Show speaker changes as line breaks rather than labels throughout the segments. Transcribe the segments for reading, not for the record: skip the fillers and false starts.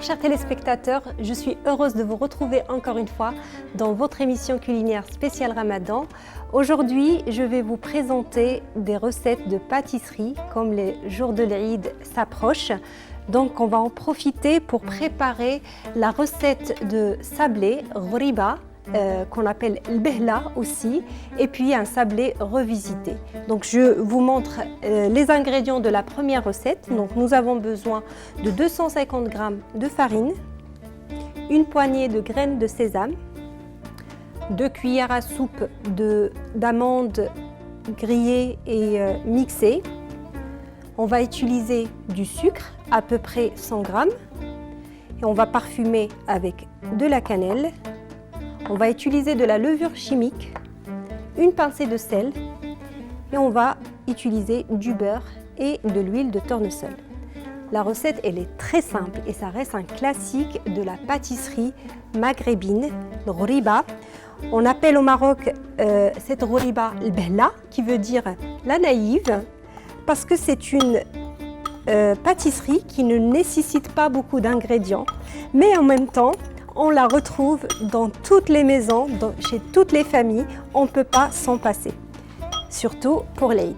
Bonjour chers téléspectateurs, je suis heureuse de vous retrouver encore une fois dans votre émission culinaire spéciale Ramadan. Aujourd'hui, je vais vous présenter des recettes de pâtisserie comme les jours de l'Eid s'approchent. Donc on va en profiter pour préparer la recette de sablé, ghoriba, qu'on appelle l'behla aussi, et puis un sablé revisité. Donc je vous montre les ingrédients de la première recette. Donc nous avons besoin de 250 g de farine, une poignée de graines de sésame, 2 cuillères à soupe d'amandes grillées et mixées. On va utiliser du sucre, à peu près 100 g, et on va parfumer avec de la cannelle. On va utiliser de la levure chimique, une pincée de sel et on va utiliser du beurre et de l'huile de tournesol. La recette, elle est très simple et ça reste un classique de la pâtisserie maghrébine, le ghoriba. On appelle au Maroc cette ghoriba l'behla, qui veut dire la naïve, parce que c'est une pâtisserie qui ne nécessite pas beaucoup d'ingrédients, mais en même temps, on la retrouve dans toutes les maisons, chez toutes les familles, on ne peut pas s'en passer, surtout pour l'Eid.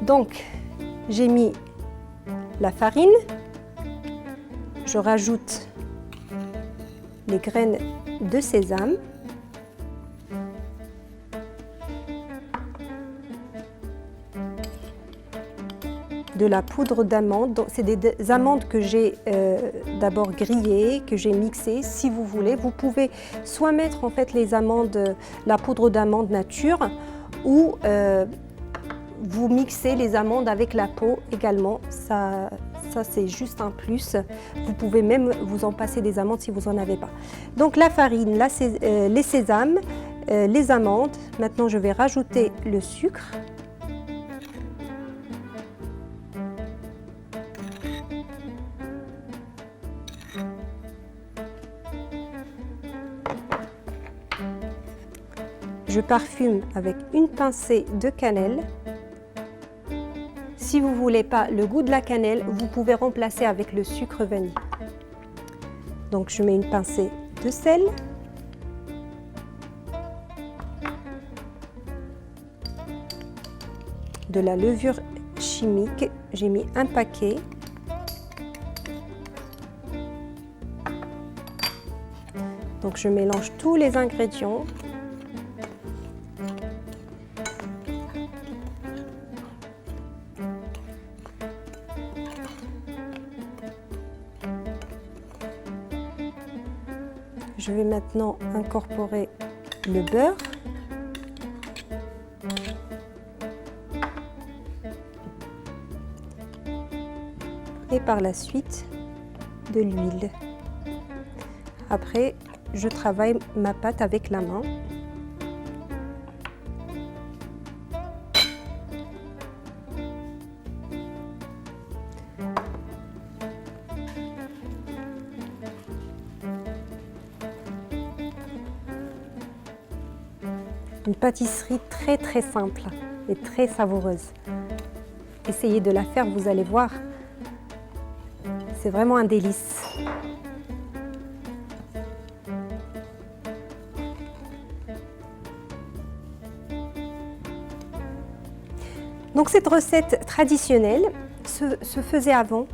Donc, j'ai mis la farine, je rajoute les graines de sésame, de la poudre d'amande. C'est des amandes que j'ai d'abord grillées, que j'ai mixées. Si vous voulez, vous pouvez soit mettre en fait les amandes, la poudre d'amande nature, ou vous mixez les amandes avec la peau également. Ça c'est juste un plus. Vous pouvez même vous en passer des amandes si vous n'en avez pas. Donc la farine, les sésames, les amandes. Maintenant je vais rajouter le sucre. Je parfume avec une pincée de cannelle. Si vous ne voulez pas le goût de la cannelle, vous pouvez remplacer avec le sucre vanille. Donc je mets une pincée de sel. De la levure chimique, j'ai mis un paquet. Donc je mélange tous les ingrédients. Je vais maintenant incorporer le beurre. Et par la suite, de l'huile. Après, je travaille ma pâte avec la main. Une pâtisserie très simple et très savoureuse. Essayez de la faire, vous allez voir. C'est vraiment un délice. Donc cette recette traditionnelle se faisait avant.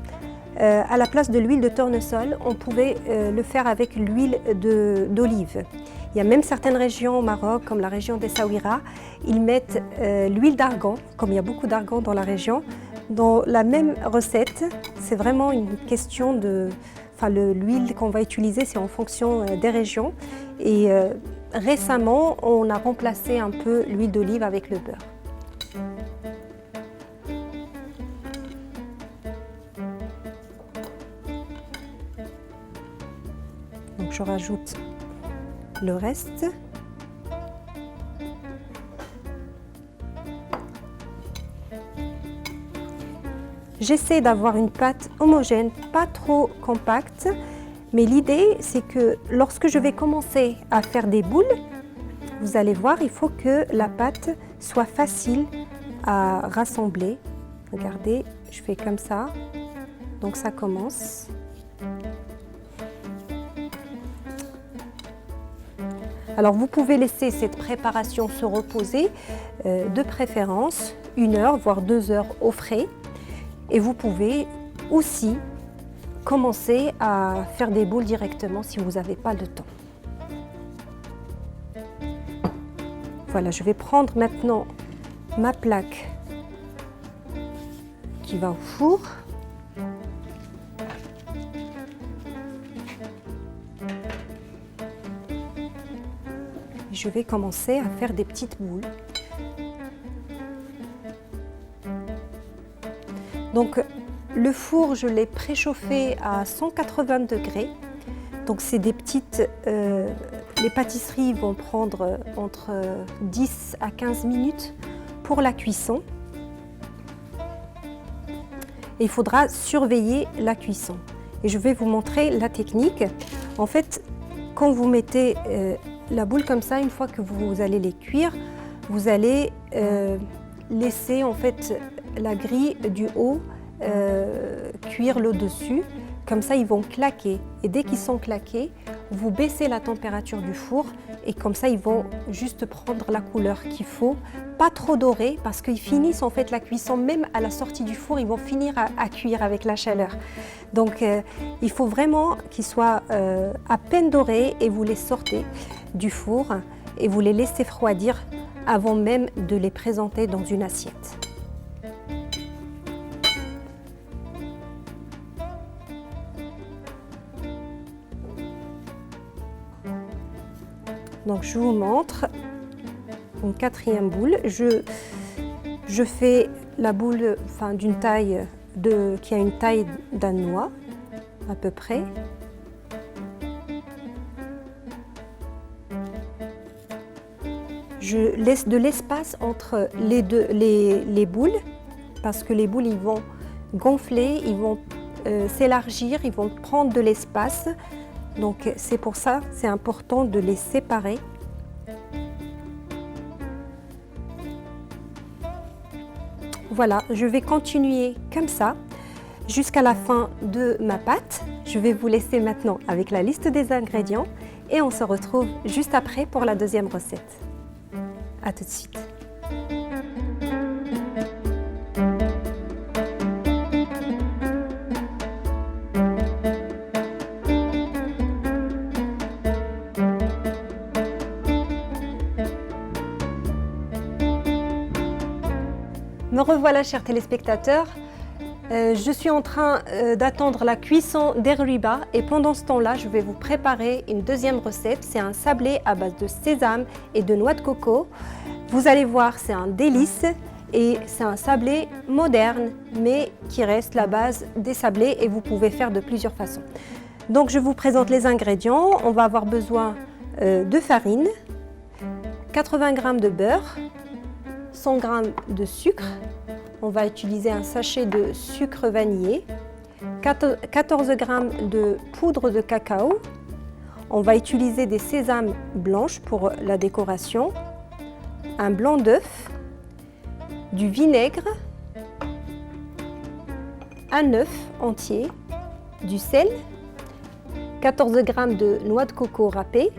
À la place de l'huile de tournesol, on pouvait le faire avec l'huile d'olive. Il y a même certaines régions au Maroc, comme la région d'Essaouira, ils mettent l'huile d'argan, comme il y a beaucoup d'argan dans la région. Dans la même recette, c'est vraiment une question de... Enfin, l'huile qu'on va utiliser, c'est en fonction des régions. Et récemment, on a remplacé un peu l'huile d'olive avec le beurre. Donc je rajoute le reste. J'essaie d'avoir une pâte homogène, pas trop compacte, mais l'idée c'est que lorsque je vais commencer à faire des boules, vous allez voir, il faut que la pâte soit facile à rassembler. Regardez, je fais comme ça, donc ça commence. Alors vous pouvez laisser cette préparation se reposer, de préférence 1 heure voire 2 heures au frais, et vous pouvez aussi commencer à faire des boules directement si vous n'avez pas le temps. Voilà, je vais prendre maintenant ma plaque qui va au four. Je vais commencer à faire des petites boules. Donc le four, je l'ai préchauffé à 180 degrés. Donc c'est des petites... les pâtisseries vont prendre entre 10 à 15 minutes pour la cuisson. Et il faudra surveiller la cuisson. Et je vais vous montrer la technique. En fait, quand vous mettez la boule comme ça, une fois que vous allez les cuire, vous allez laisser en fait la grille du haut cuire le dessus. Comme ça, ils vont claquer. Et dès qu'ils sont claqués, vous baissez la température du four et comme ça, ils vont juste prendre la couleur qu'il faut. Pas trop doré parce qu'ils finissent en fait la cuisson, même à la sortie du four, ils vont finir à cuire avec la chaleur. Donc, il faut vraiment qu'ils soient à peine dorés et vous les sortez du four et vous les laissez refroidir avant même de les présenter dans une assiette. Donc je vous montre une 4e boule. Je fais la boule d'une taille qui a une taille d'un noix à peu près. Je laisse de l'espace entre les boules parce que les boules ils vont gonfler, ils vont s'élargir, ils vont prendre de l'espace. Donc c'est pour ça, c'est important de les séparer. Voilà, je vais continuer comme ça jusqu'à la fin de ma pâte. Je vais vous laisser maintenant avec la liste des ingrédients et on se retrouve juste après pour la 2e recette. À tout de suite. Me revoilà, chers téléspectateurs. Je suis en train d'attendre la cuisson des rhubards et pendant ce temps-là, je vais vous préparer une 2e recette. C'est un sablé à base de sésame et de noix de coco. Vous allez voir, c'est un délice et c'est un sablé moderne mais qui reste la base des sablés et vous pouvez faire de plusieurs façons. Donc je vous présente les ingrédients. On va avoir besoin de farine, 80 g de beurre, 100 g de sucre, on va utiliser un sachet de sucre vanillé, 14 g de poudre de cacao, on va utiliser des sésames blanches pour la décoration, un blanc d'œuf, du vinaigre, un œuf entier, du sel, 14 g de noix de coco râpée,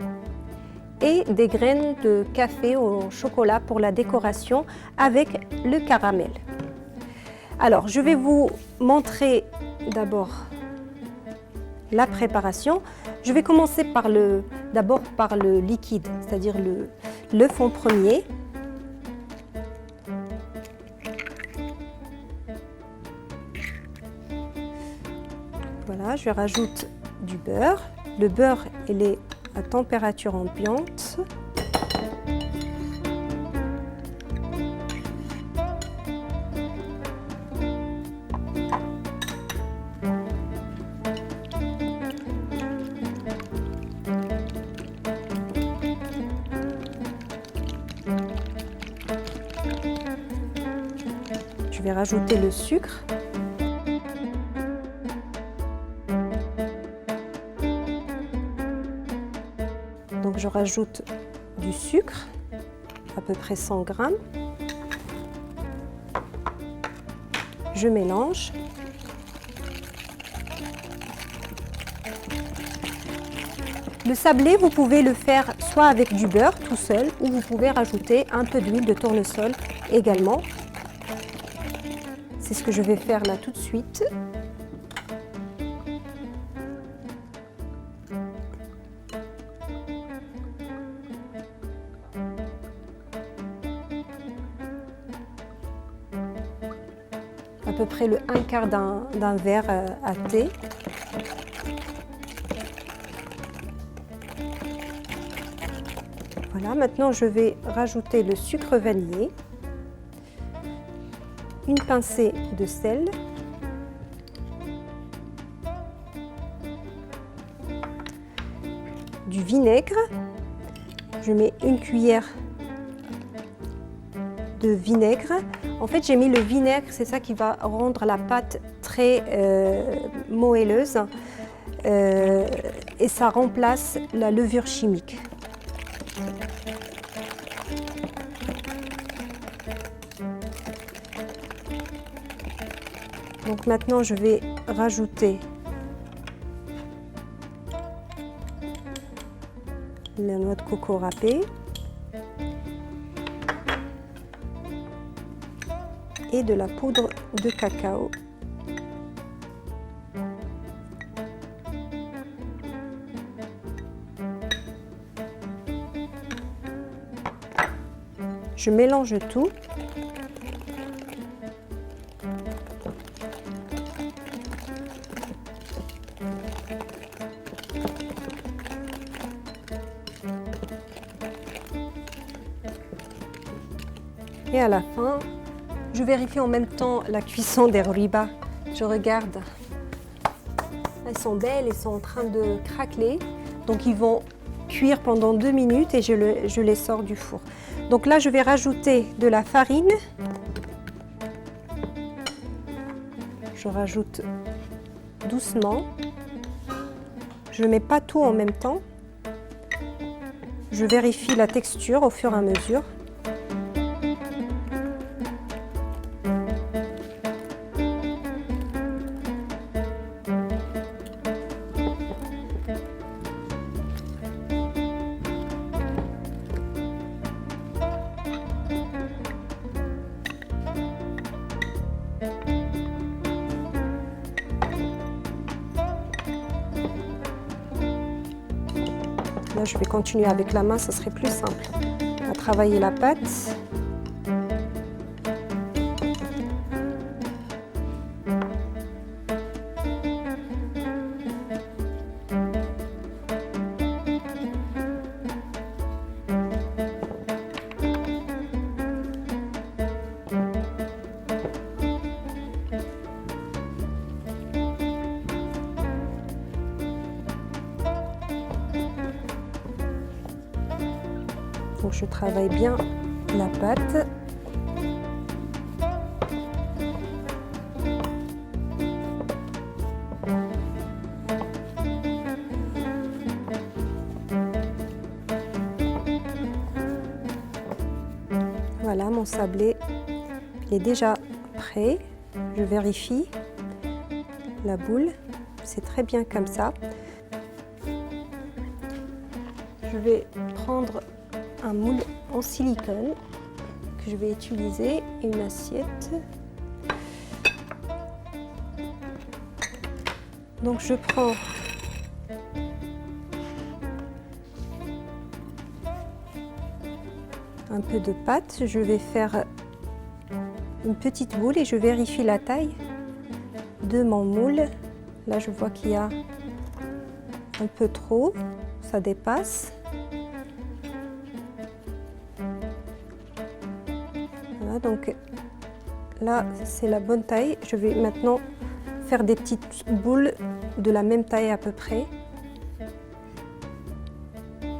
et des graines de café au chocolat pour la décoration avec le caramel. Alors, je vais vous montrer d'abord la préparation. Je vais commencer d'abord par le liquide, c'est-à-dire l'œuf en premier. Voilà, je rajoute du beurre. Le beurre, il est à température ambiante. Je vais rajouter le sucre. Donc je rajoute du sucre, à peu près 100 g. Je mélange. Le sablé, vous pouvez le faire soit avec du beurre tout seul ou vous pouvez rajouter un peu d'huile de tournesol également. C'est ce que je vais faire là tout de suite. À peu près le 1/4 d'un verre à thé. Voilà, maintenant je vais rajouter le sucre vanillé, une pincée de sel, du vinaigre, je mets une cuillère de vinaigre. En fait, j'ai mis le vinaigre, c'est ça qui va rendre la pâte très moelleuse et ça remplace la levure chimique. Donc maintenant, je vais rajouter la noix de coco râpée et de la poudre de cacao. Je mélange tout. Et à la fin, je vérifie en même temps la cuisson des ribas. Je regarde. Elles sont belles, elles sont en train de craqueler. Donc ils vont cuire pendant 2 minutes et je les sors du four. Donc là, je vais rajouter de la farine. Je rajoute doucement. Je ne mets pas tout en même temps. Je vérifie la texture au fur et à mesure. Là, je vais continuer avec la main, ça serait plus simple à travailler la pâte. Donc je travaille bien la pâte. Voilà, mon sablé il est déjà prêt. Je vérifie la boule, c'est très bien comme ça. Je vais prendre un moule en silicone que je vais utiliser, une assiette. Donc je prends un peu de pâte, je vais faire une petite boule et je vérifie la taille de mon moule. Là je vois qu'il y a un peu trop, ça dépasse. Voilà, donc là c'est la bonne taille. Je vais maintenant faire des petites boules de la même taille à peu près.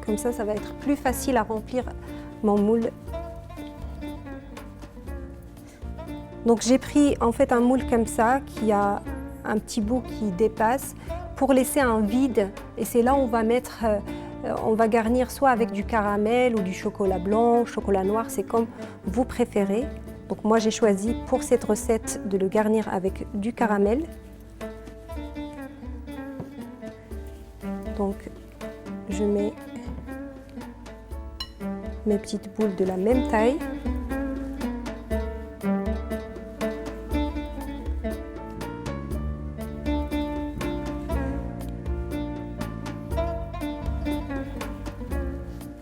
Comme ça va être plus facile à remplir mon moule. Donc j'ai pris en fait un moule comme ça qui a un petit bout qui dépasse pour laisser un vide et c'est là où on va mettre, on va garnir soit avec du caramel ou du chocolat blanc, chocolat noir, c'est comme vous préférez. Donc moi j'ai choisi pour cette recette de le garnir avec du caramel. Donc je mets mes petites boules de la même taille.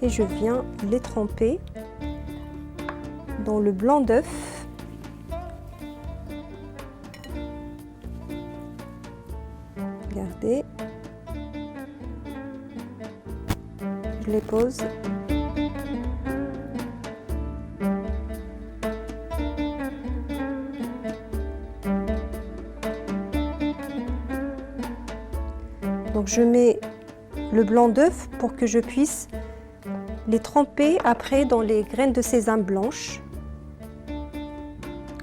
Et je viens les tremper dans le blanc d'œuf. Regardez. Je les pose. Donc je mets le blanc d'œuf pour que je puisse les tremper après dans les graines de sésame blanches.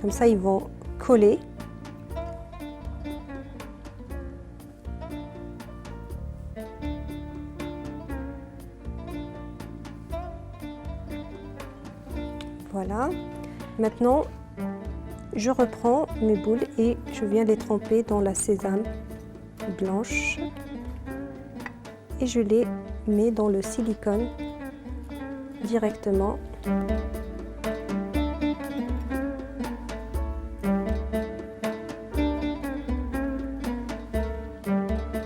Comme ça, ils vont coller. Voilà. Maintenant, je reprends mes boules et je viens les tremper dans la sésame blanche. Et je les mets dans le silicone directement.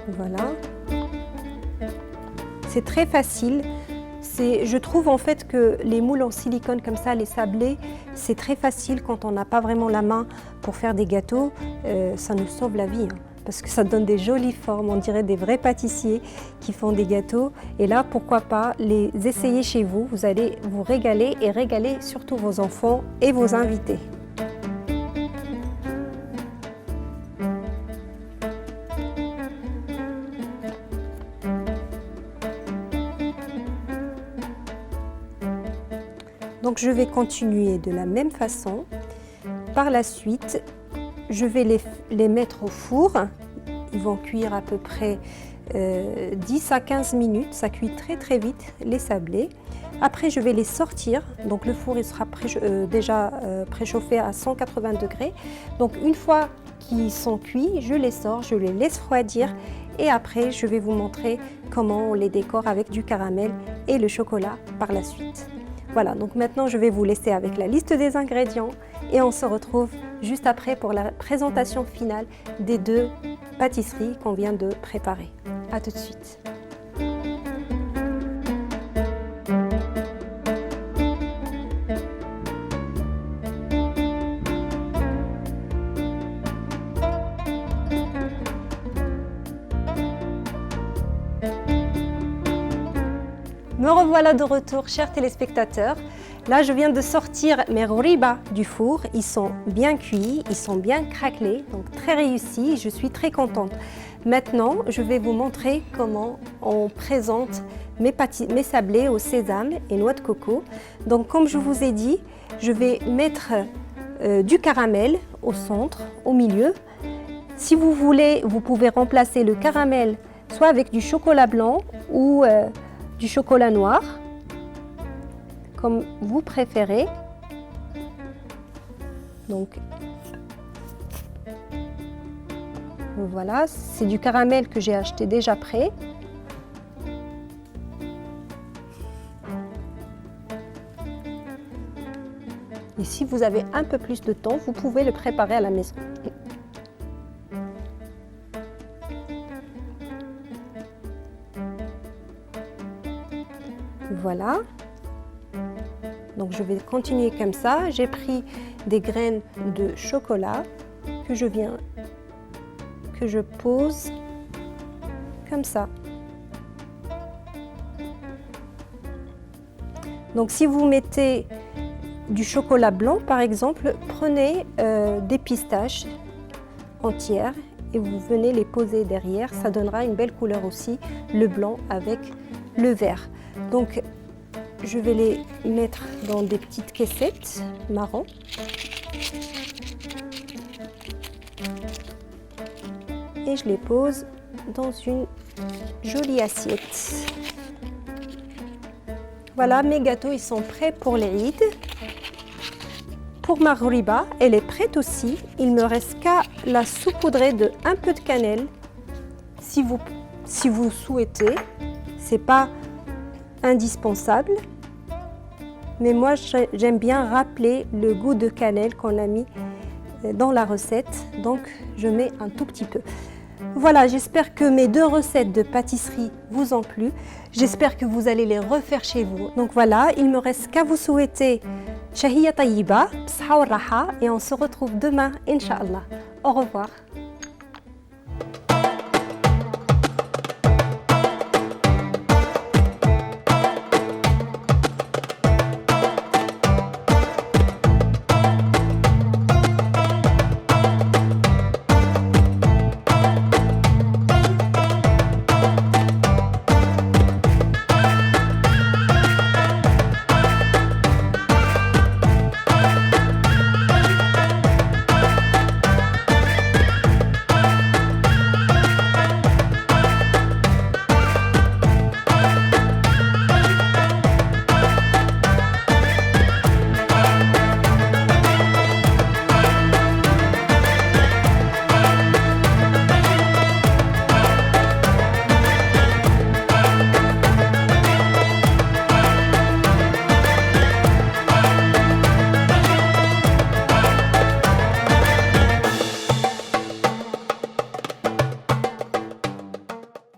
Voilà. C'est très facile. Je trouve en fait que les moules en silicone comme ça, les sablés, c'est très facile quand on n'a pas vraiment la main pour faire des gâteaux. Ça nous sauve la vie, hein, parce que ça donne des jolies formes. On dirait des vrais pâtissiers qui font des gâteaux. Et là, pourquoi pas les essayer chez vous. Vous allez vous régaler et régaler surtout vos enfants et vos invités. Donc je vais continuer de la même façon. Par la suite, je vais les mettre au four. Ils vont cuire à peu près 10 à 15 minutes. Ça cuit très très vite, les sablés. Après, je vais les sortir. Donc le four il sera déjà préchauffé à 180 degrés. Donc une fois qu'ils sont cuits, je les sors, je les laisse refroidir. Et après, je vais vous montrer comment on les décore avec du caramel et le chocolat par la suite. Voilà, donc maintenant je vais vous laisser avec la liste des ingrédients et on se retrouve juste après pour la présentation finale des deux pâtisseries qu'on vient de préparer. À tout de suite. Me revoilà de retour, chers téléspectateurs. Là, je viens de sortir mes ghoriba du four. Ils sont bien cuits, ils sont bien craquelés, donc très réussis. Je suis très contente. Maintenant, je vais vous montrer comment on présente mes sablés au sésame et noix de coco. Donc, comme je vous ai dit, je vais mettre du caramel au centre, au milieu. Si vous voulez, vous pouvez remplacer le caramel soit avec du chocolat blanc ou du chocolat noir, comme vous préférez. Donc voilà, c'est du caramel que j'ai acheté déjà prêt. Et si vous avez un peu plus de temps, vous pouvez le préparer à la maison. Voilà, donc je vais continuer comme ça. J'ai pris des graines de chocolat que je pose comme ça. Donc si vous mettez du chocolat blanc par exemple, prenez des pistaches entières et vous venez les poser derrière. Ça donnera une belle couleur aussi, le blanc avec le vert. Donc, je vais les mettre dans des petites caissettes marron. Et je les pose dans une jolie assiette. Voilà, mes gâteaux, ils sont prêts pour l'Eid. Pour ma ghoriba, elle est prête aussi. Il ne me reste qu'à la saupoudrer de un peu de cannelle. Si vous souhaitez, c'est pas indispensable. Mais moi, j'aime bien rappeler le goût de cannelle qu'on a mis dans la recette. Donc, je mets un tout petit peu. Voilà, j'espère que mes 2 recettes de pâtisserie vous ont plu. J'espère que vous allez les refaire chez vous. Donc voilà, il me reste qu'à vous souhaiter Shahiya Tayyiba, Bsha wa Raha, et on se retrouve demain, Inch'Allah. Au revoir.